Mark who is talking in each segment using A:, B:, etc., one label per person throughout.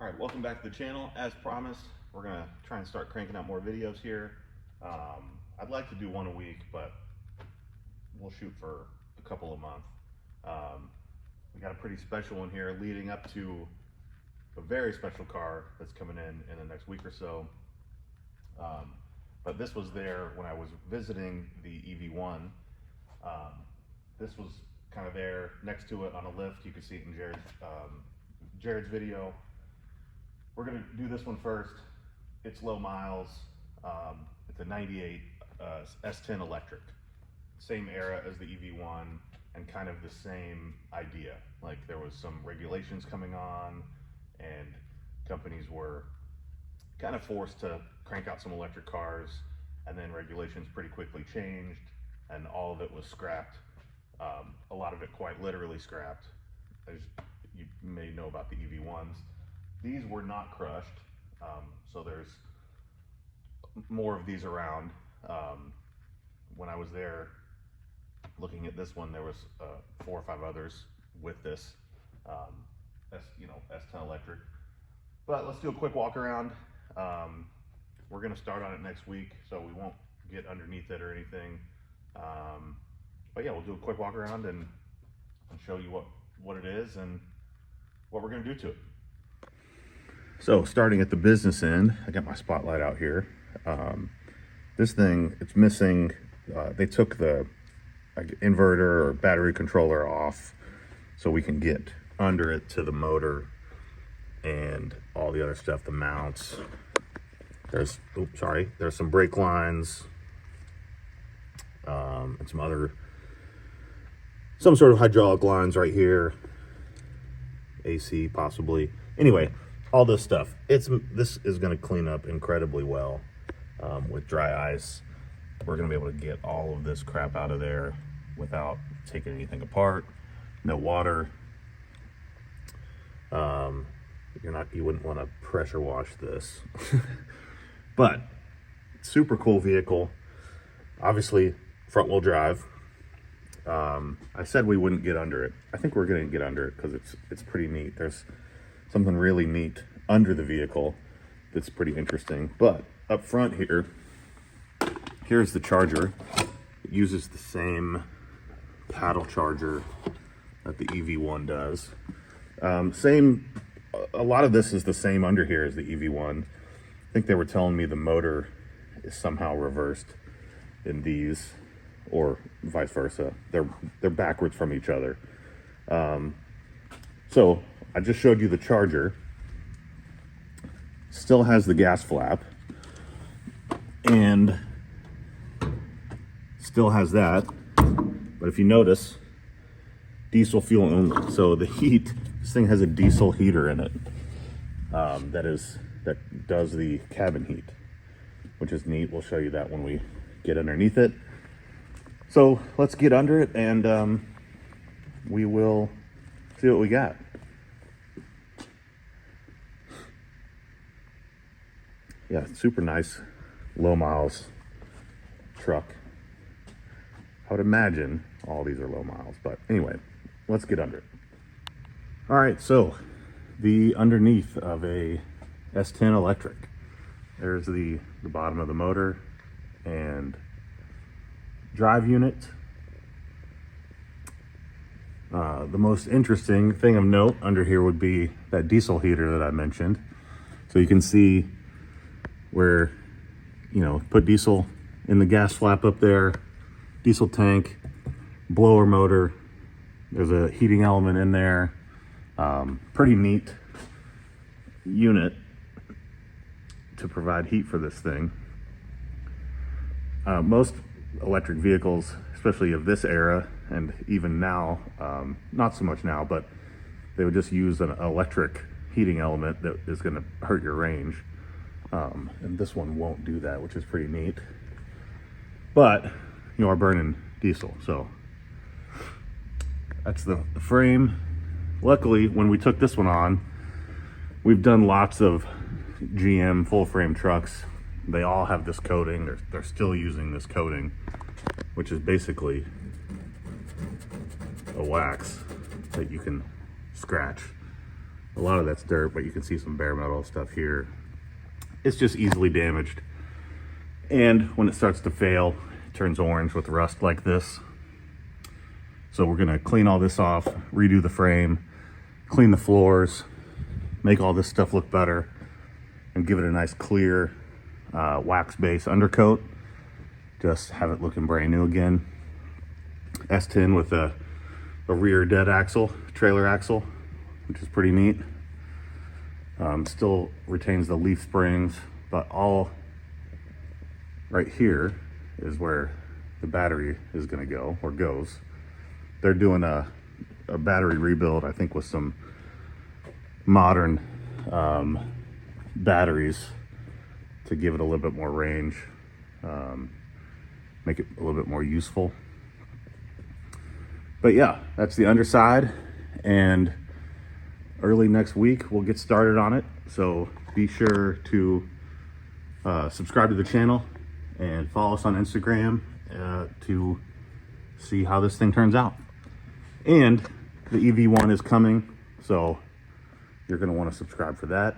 A: All right, welcome back to the channel. As promised, we're gonna try and start cranking out more videos here. I'd like to do one a week, but we'll shoot for a couple a month. We got a pretty special one here leading up to a very special car that's coming in the next week or so. But this was there when I was visiting the EV1. This was kind of there next to it on a lift. You can see it in Jared's video. We're gonna do this one first. It's low miles. It's a 98 S10 Electric. Same era as the EV1 and kind of the same idea. Like there was some regulations coming on and companies were kind of forced to crank out some electric cars, and then regulations pretty quickly changed and all of it was scrapped. A lot of it quite literally scrapped, as you may know about the EV1s. These were not crushed, so there's more of these around. When I was there looking at this one, there was 4 or 5 others with this S10 Electric. But let's do a quick walk around. We're gonna start on it next week, so we won't get underneath it or anything. But yeah, we'll do a quick walk around and show you what it is and what we're gonna do to it. So starting at the business end, I got my spotlight out here. This thing, it's missing, they took the inverter or battery controller off so we can get under it to the motor and all the other stuff, the mounts. There's some brake lines and some sort of hydraulic lines right here, AC possibly. Anyway, all this stuff. This is going to clean up incredibly well with dry ice. We're going to be able to get all of this crap out of there without taking anything apart. No water. You wouldn't want to pressure wash this. But super cool vehicle. Obviously front wheel drive. I said we wouldn't get under it. I think we're going to get under it because it's pretty neat. There's something really neat under the vehicle that's pretty interesting. But up front here's the charger. It uses the same paddle charger that the EV1 does. A lot of this is the same under here as the EV1. I think they were telling me the motor is somehow reversed in these, or vice versa. They're backwards from each other. So I just showed you the charger. Still has the gas flap and still has that. But if you notice, diesel fuel only. So the heat, this thing has a diesel heater in it that does the cabin heat, which is neat. We'll show you that when we get underneath it. So let's get under it and we will see what we got. Yeah, super nice, low miles truck. I would imagine all these are low miles, but anyway, let's get under it. All right, so the underneath of a S10 Electric. There's the bottom of the motor and drive unit. The most interesting thing of note under here would be that diesel heater that I mentioned. So you can see where, put diesel in the gas flap up there, diesel tank, blower motor. There's a heating element in there. Pretty neat unit to provide heat for this thing. Most electric vehicles, especially of this era, and even now, not so much now, but they would just use an electric heating element that is going to hurt your range. And this one won't do that, which is pretty neat. But you are burning diesel, so that's the frame. Luckily, when we took this one on, we've done lots of GM full frame trucks. They all have this coating. They're still using this coating, which is basically a wax that you can scratch A lot of that's dirt, but you can see some bare metal stuff here. It's just easily damaged. And when it starts to fail, it turns orange with rust like this. So we're gonna clean all this off, redo the frame, clean the floors, make all this stuff look better, and give it a nice clear wax base undercoat. Just have it looking brand new again. S10 with a rear dead axle, trailer axle, which is pretty neat. Still retains the leaf springs, but all right here is where the battery is gonna go, or goes. They're doing a battery rebuild, I think, with some modern batteries to give it a little bit more range, make it a little bit more useful. But yeah, that's the underside, and early next week we'll get started on it. So be sure to subscribe to the channel and follow us on Instagram to see how this thing turns out. And the EV1 is coming, so you're going to want to subscribe for that.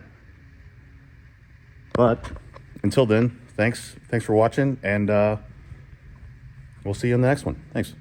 A: But until then, thanks for watching, and we'll see you in the next one. Thanks.